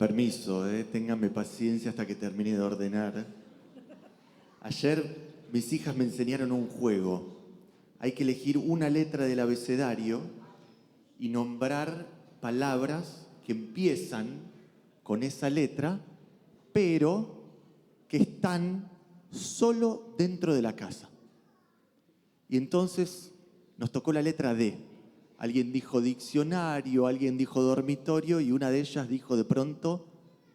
Permiso, ténganme paciencia hasta que termine de ordenar. Ayer mis hijas me enseñaron un juego. Hay que elegir una letra del abecedario y nombrar palabras que empiezan con esa letra, pero que están solo dentro de la casa. Y entonces nos tocó la letra D. Alguien dijo diccionario, alguien dijo dormitorio y una de ellas dijo de pronto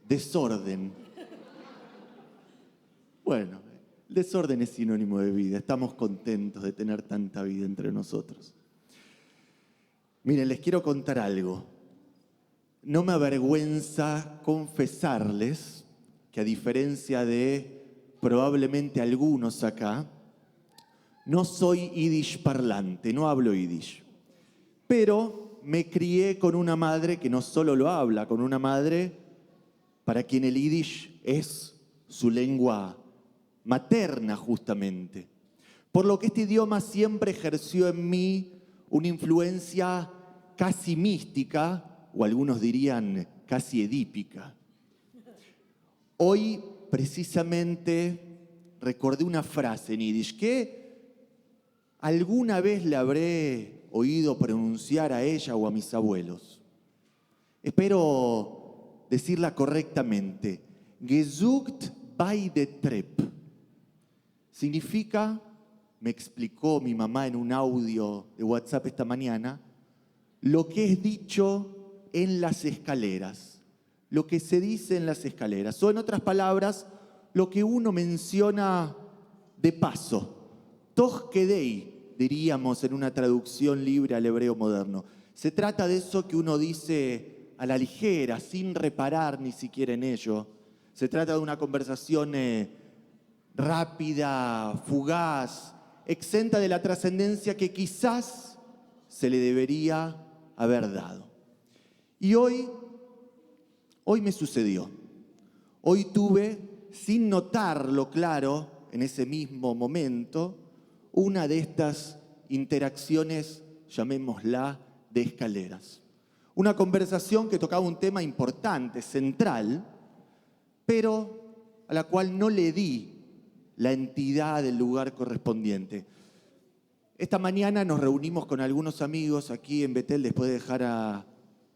desorden. Bueno, el desorden es sinónimo de vida. Estamos contentos de tener tanta vida entre nosotros. Miren, les quiero contar algo. No me avergüenza confesarles que a diferencia de probablemente algunos acá, no soy yiddish parlante, no hablo yiddish. Pero me crié con una madre que no solo lo habla, con una madre para quien el yiddish es su lengua materna justamente. Por lo que este idioma siempre ejerció en mí una influencia casi mística, o algunos dirían casi edípica. Hoy precisamente recordé una frase en yiddish que alguna vez le habré oído pronunciar a ella o a mis abuelos. Espero decirla correctamente. Gesucht bei der Treppe. Significa, me explicó mi mamá en un audio de WhatsApp esta mañana, lo que es dicho en las escaleras, lo que se dice en las escaleras, o en otras palabras, lo que uno menciona de paso. Toch kedei, diríamos en una traducción libre al hebreo moderno. Se trata de eso que uno dice a la ligera, sin reparar ni siquiera en ello. Se trata de una conversación rápida, fugaz, exenta de la trascendencia que quizás se le debería haber dado. Y hoy me sucedió. Hoy tuve, sin notarlo claro, en ese mismo momento, una de estas interacciones, llamémosla, de escaleras. Una conversación que tocaba un tema importante, central, pero a la cual no le di la entidad del lugar correspondiente. Esta mañana nos reunimos con algunos amigos aquí en Betel después de dejar a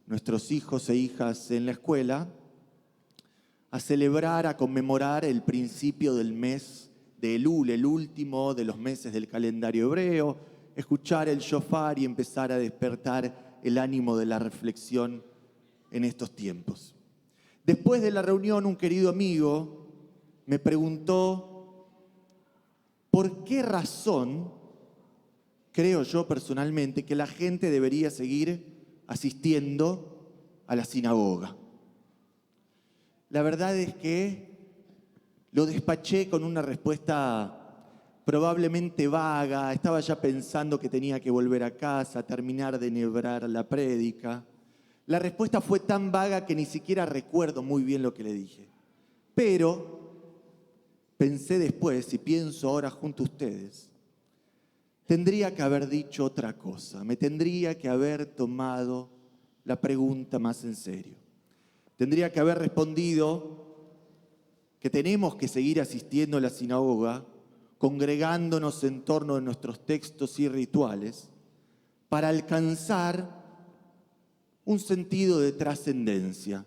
nuestros hijos e hijas en la escuela, a celebrar, a conmemorar el principio del mes de Elul, el último de los meses del calendario hebreo, escuchar el shofar y empezar a despertar el ánimo de la reflexión en estos tiempos. Después de la reunión, un querido amigo me preguntó por qué razón creo yo personalmente que la gente debería seguir asistiendo a la sinagoga. La verdad es que lo despaché con una respuesta probablemente vaga. Estaba ya pensando que tenía que volver a casa, terminar de enhebrar la prédica. La respuesta fue tan vaga que ni siquiera recuerdo muy bien lo que le dije. Pero pensé después, y pienso ahora junto a ustedes, tendría que haber dicho otra cosa. Me tendría que haber tomado la pregunta más en serio. Tendría que haber respondido que tenemos que seguir asistiendo a la sinagoga, congregándonos en torno de nuestros textos y rituales, para alcanzar un sentido de trascendencia.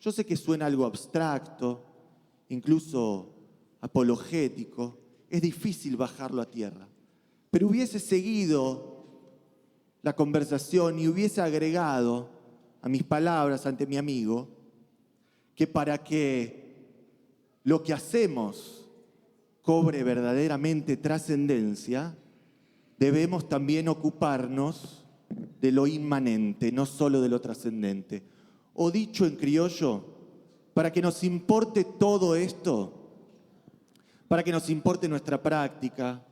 Yo sé que suena algo abstracto, incluso apologético, es difícil bajarlo a tierra, pero hubiese seguido la conversación y hubiese agregado a mis palabras ante mi amigo que para que lo que hacemos cobre verdaderamente trascendencia, debemos también ocuparnos de lo inmanente, no solo de lo trascendente. O dicho en criollo, para que nos importe todo esto, para que nos importe nuestra práctica,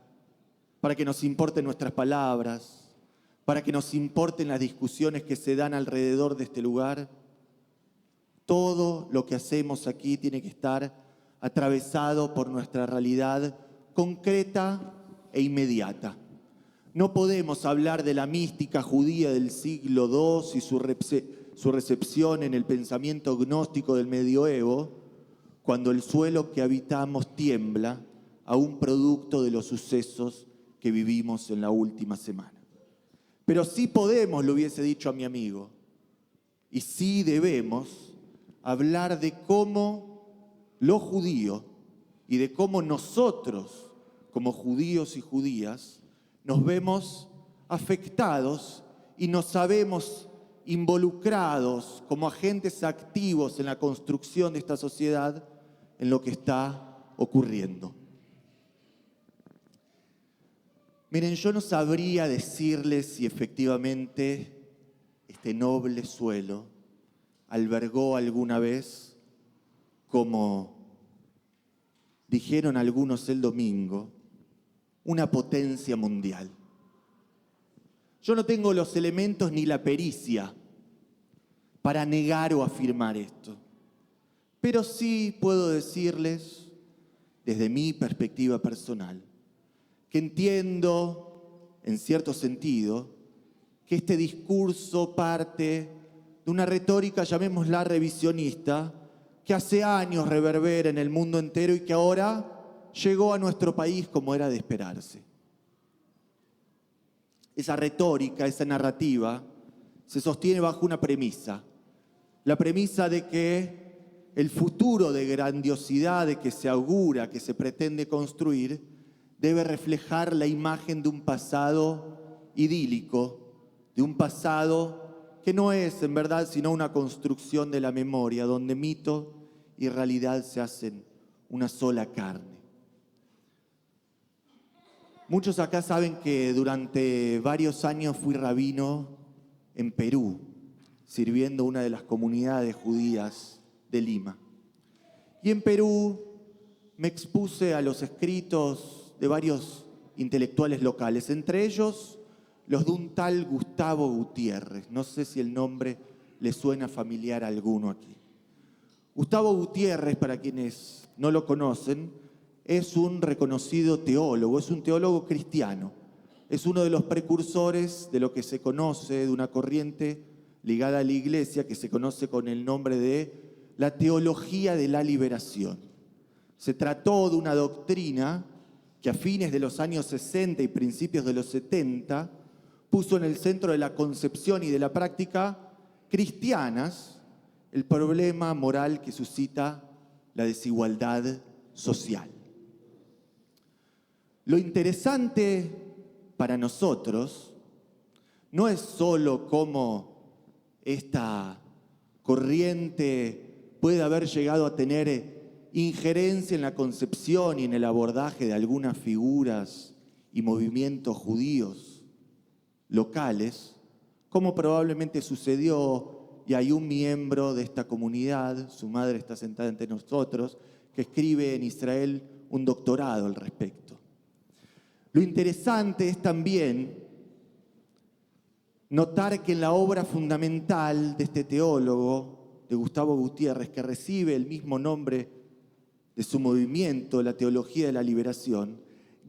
para que nos importen nuestras palabras, para que nos importen las discusiones que se dan alrededor de este lugar, todo lo que hacemos aquí tiene que estar atravesado por nuestra realidad concreta e inmediata. No podemos hablar de la mística judía del siglo II y su recepción en el pensamiento gnóstico del medioevo, cuando el suelo que habitamos tiembla, aún producto de los sucesos que vivimos en la última semana. Pero sí podemos, le hubiese dicho a mi amigo, y sí debemos hablar de cómo lo judío y de cómo nosotros, como judíos y judías, nos vemos afectados y nos sabemos involucrados como agentes activos en la construcción de esta sociedad en lo que está ocurriendo. Miren, yo no sabría decirles si efectivamente este noble suelo albergó alguna vez, como dijeron algunos el domingo, una potencia mundial. Yo no tengo los elementos ni la pericia para negar o afirmar esto, pero sí puedo decirles, desde mi perspectiva personal, que entiendo, en cierto sentido, que este discurso parte de una retórica, llamémosla revisionista, que hace años reverbera en el mundo entero y que ahora llegó a nuestro país como era de esperarse. Esa retórica, esa narrativa, se sostiene bajo una premisa. La premisa de que el futuro de grandiosidad de que se augura, que se pretende construir, debe reflejar la imagen de un pasado idílico, de un pasado que no es en verdad sino una construcción de la memoria, donde mito y realidad se hacen una sola carne. Muchos acá saben que durante varios años fui rabino en Perú, sirviendo una de las comunidades judías de Lima. Y en Perú me expuse a los escritos de varios intelectuales locales, entre ellos los de un tal Gustavo Gutiérrez. No sé si el nombre le suena familiar a alguno aquí. Gustavo Gutiérrez, para quienes no lo conocen, es un reconocido teólogo, es un teólogo cristiano. Es uno de los precursores de lo que se conoce, de una corriente ligada a la Iglesia, que se conoce con el nombre de la teología de la liberación. Se trató de una doctrina que a fines de los años 60 y principios de los 70 puso en el centro de la concepción y de la práctica cristianas el problema moral que suscita la desigualdad social. Lo interesante para nosotros no es solo cómo esta corriente puede haber llegado a tener injerencia en la concepción y en el abordaje de algunas figuras y movimientos judíos locales, como probablemente sucedió, y hay un miembro de esta comunidad, su madre está sentada entre nosotros, que escribe en Israel un doctorado al respecto. Lo interesante es también notar que en la obra fundamental de este teólogo, de Gustavo Gutiérrez, que recibe el mismo nombre de su movimiento, la teología de la liberación,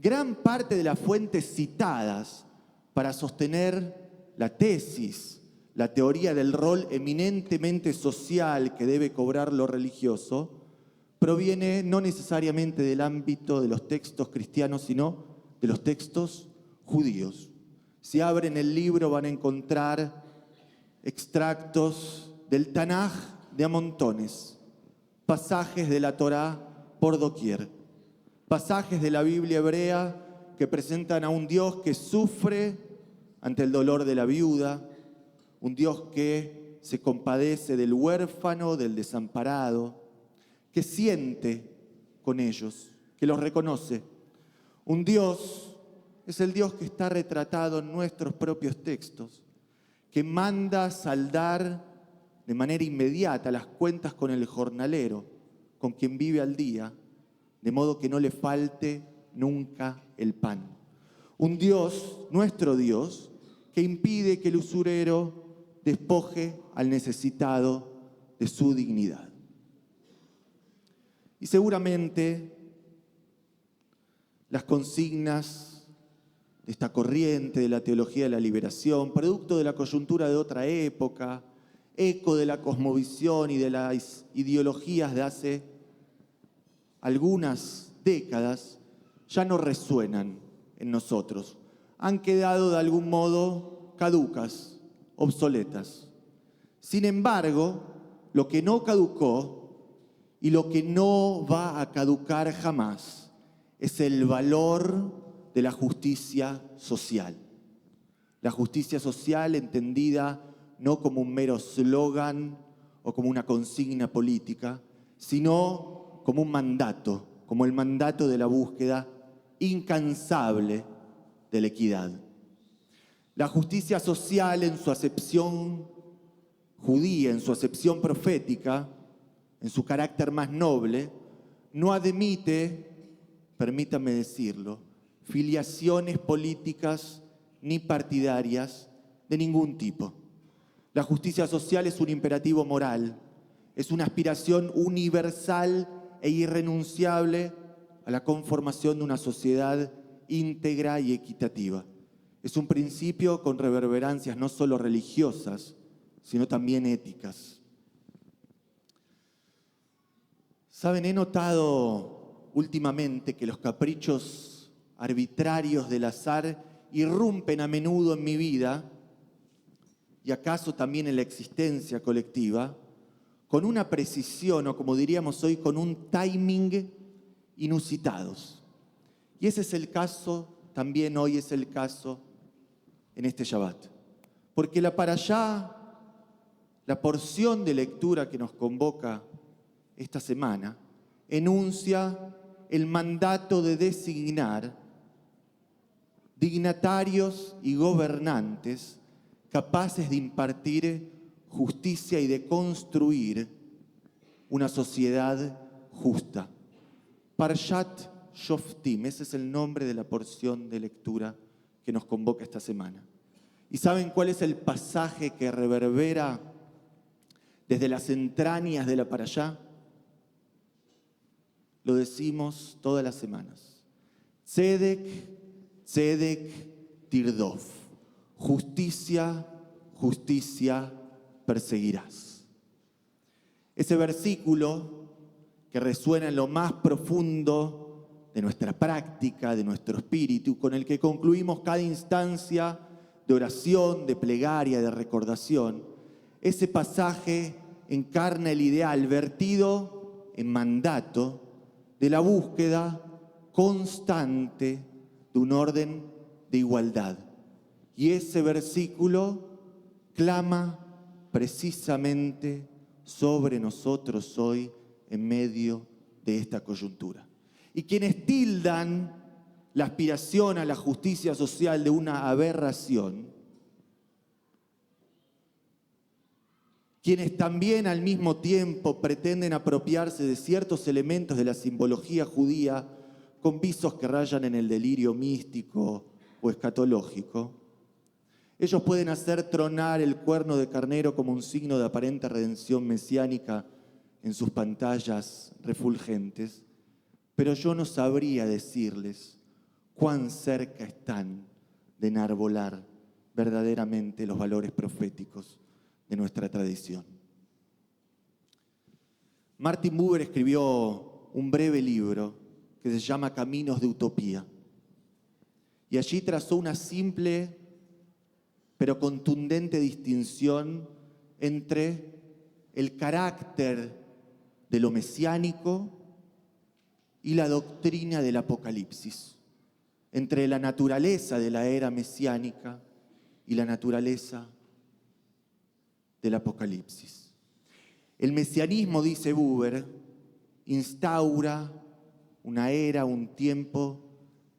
gran parte de las fuentes citadas para sostener la tesis, la teoría del rol eminentemente social que debe cobrar lo religioso, proviene no necesariamente del ámbito de los textos cristianos, sino de los textos judíos. Si abren el libro van a encontrar extractos del Tanaj de a montones, pasajes de la Torá por doquier, pasajes de la Biblia hebrea que presentan a un Dios que sufre ante el dolor de la viuda, un Dios que se compadece del huérfano, del desamparado, que siente con ellos, que los reconoce. Un Dios es el Dios que está retratado en nuestros propios textos, que manda saldar de manera inmediata las cuentas con el jornalero, con quien vive al día, de modo que no le falte nunca el pan. Un Dios, nuestro Dios, que impide que el usurero despoje al necesitado de su dignidad. Y seguramente las consignas de esta corriente de la teología de la liberación, producto de la coyuntura de otra época, eco de la cosmovisión y de las ideologías de hace algunas décadas, ya no resuenan en nosotros. Han quedado de algún modo caducas, obsoletas. Sin embargo, lo que no caducó y lo que no va a caducar jamás es el valor de la justicia social. La justicia social entendida no como un mero eslogan o como una consigna política, sino como un mandato, como el mandato de la búsqueda incansable de la equidad. La justicia social en su acepción judía, en su acepción profética, en su carácter más noble, no admite, permítame decirlo, filiaciones políticas ni partidarias de ningún tipo. La justicia social es un imperativo moral, es una aspiración universal e irrenunciable a la conformación de una sociedad íntegra y equitativa. Es un principio con reverberancias no solo religiosas, sino también éticas. Saben, he notado últimamente que los caprichos arbitrarios del azar irrumpen a menudo en mi vida y acaso también en la existencia colectiva, con una precisión, o como diríamos hoy, con un timing inusitados. Y ese es el caso, también hoy es el caso en este Shabbat. Porque la parashá, la porción de lectura que nos convoca esta semana, enuncia el mandato de designar dignatarios y gobernantes capaces de impartir justicia y de construir una sociedad justa. Parshat Shoftim, ese es el nombre de la porción de lectura que nos convoca esta semana. ¿Y saben cuál es el pasaje que reverbera desde las entrañas de la parashá? Lo decimos todas las semanas. Tzedek, Tzedek, Tirdof. Justicia, justicia perseguirás. Ese versículo que resuena en lo más profundo de nuestra práctica, de nuestro espíritu, con el que concluimos cada instancia de oración, de plegaria, de recordación, ese pasaje encarna el ideal vertido en mandato de la búsqueda constante de un orden de igualdad. Y ese versículo clama precisamente sobre nosotros hoy en medio de esta coyuntura. Y quienes tildan la aspiración a la justicia social de una aberración, quienes también al mismo tiempo pretenden apropiarse de ciertos elementos de la simbología judía con visos que rayan en el delirio místico o escatológico, ellos pueden hacer tronar el cuerno de carnero como un signo de aparente redención mesiánica en sus pantallas refulgentes, pero yo no sabría decirles cuán cerca están de enarbolar verdaderamente los valores proféticos de nuestra tradición. Martin Buber escribió un breve libro que se llama Caminos de Utopía, y allí trazó una simple pero contundente distinción entre el carácter de lo mesiánico y la doctrina del Apocalipsis, entre la naturaleza de la era mesiánica y la naturaleza del Apocalipsis. El mesianismo, dice Buber, instaura una era, un tiempo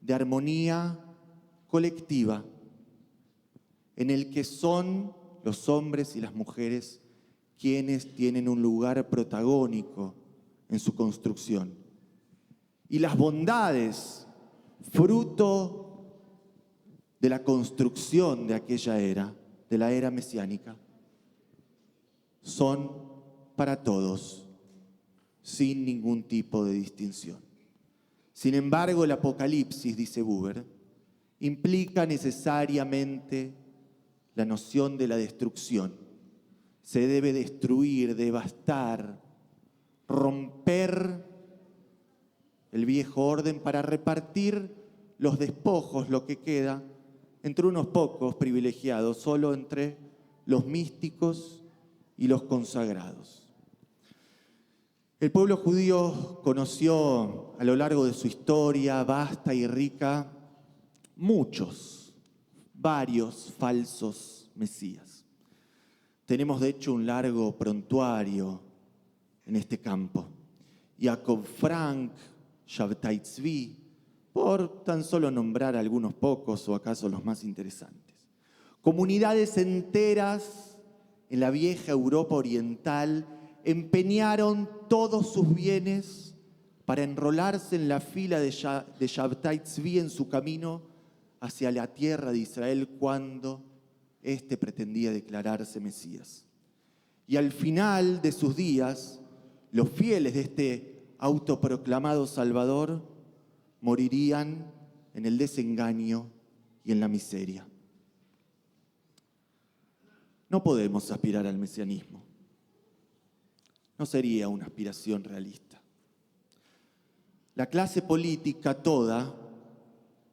de armonía colectiva en el que son los hombres y las mujeres quienes tienen un lugar protagónico en su construcción. Y las bondades, fruto de la construcción de aquella era, de la era mesiánica, son para todos, sin ningún tipo de distinción. Sin embargo, el Apocalipsis, dice Buber, implica necesariamente la noción de la destrucción, Se debe destruir, devastar, romper el viejo orden para repartir los despojos, lo que queda, entre unos pocos privilegiados, solo entre los místicos y los consagrados. El pueblo judío conoció a lo largo de su historia vasta y rica varios falsos mesías. Tenemos de hecho un largo prontuario en este campo. Jacob Frank, Shabtai Tzvi, por tan solo nombrar algunos pocos o acaso los más interesantes. Comunidades enteras en la vieja Europa oriental empeñaron todos sus bienes para enrolarse en la fila de Shabtai Tzvi en su camino hacia la tierra de Israel cuando éste pretendía declararse Mesías. Y al final de sus días, los fieles de este autoproclamado Salvador morirían en el desengaño y en la miseria. No podemos aspirar al mesianismo. No sería una aspiración realista. La clase política toda,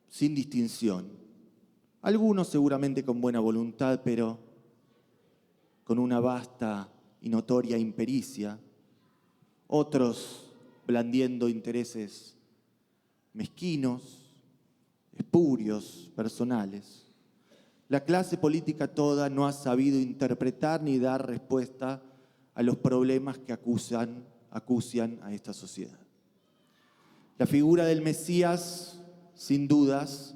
sin distinción, algunos seguramente con buena voluntad, pero con una vasta y notoria impericia, otros blandiendo intereses mezquinos, espurios, personales. La clase política toda no ha sabido interpretar ni dar respuesta a los problemas que acucian a esta sociedad. La figura del Mesías, sin dudas,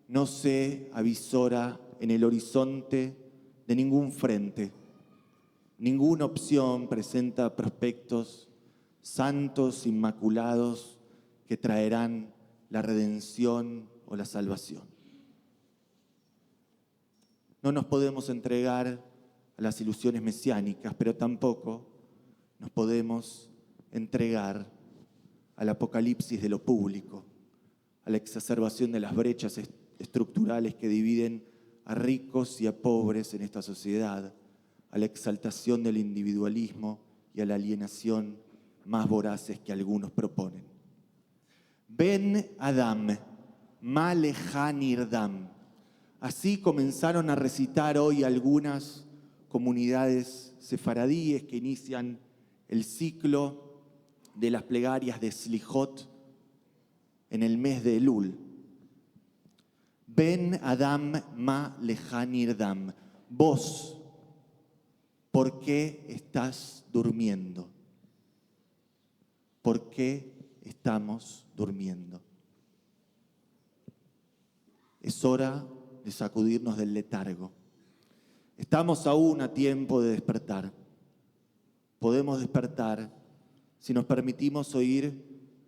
no se avisora en el horizonte de ningún frente. Ninguna opción presenta prospectos santos, inmaculados, que traerán la redención o la salvación. No nos podemos entregar a las ilusiones mesiánicas, pero tampoco nos podemos entregar al apocalipsis de lo público, a la exacerbación de las brechas estructurales que dividen a ricos y a pobres en esta sociedad, a la exaltación del individualismo y a la alienación más voraces que algunos proponen. Ben Adam, ma lecha nirdam. Así comenzaron a recitar hoy algunas comunidades sefaradíes que inician el ciclo de las plegarias de Slijot en el mes de Elul. Ben Adam ma lecha nirdam. Vos, ¿por qué estás durmiendo? ¿Por qué estamos durmiendo? Es hora de sacudirnos del letargo. Estamos aún a tiempo de despertar. Podemos despertar si nos permitimos oír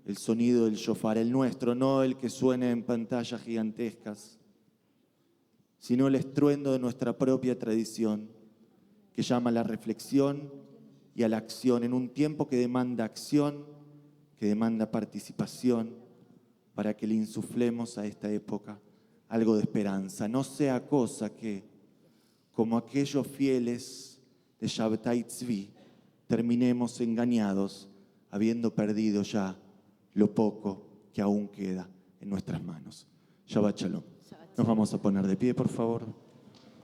el sonido del shofar, el nuestro, no el que suena en pantallas gigantescas, sino el estruendo de nuestra propia tradición, que llama a la reflexión y a la acción en un tiempo que demanda acción, que demanda participación, para que le insuflemos a esta época algo de esperanza. No sea cosa que, como aquellos fieles de Shabtai Tzvi, terminemos engañados, habiendo perdido ya lo poco que aún queda en nuestras manos. Shabbat Shalom. Nos vamos a poner de pie, por favor.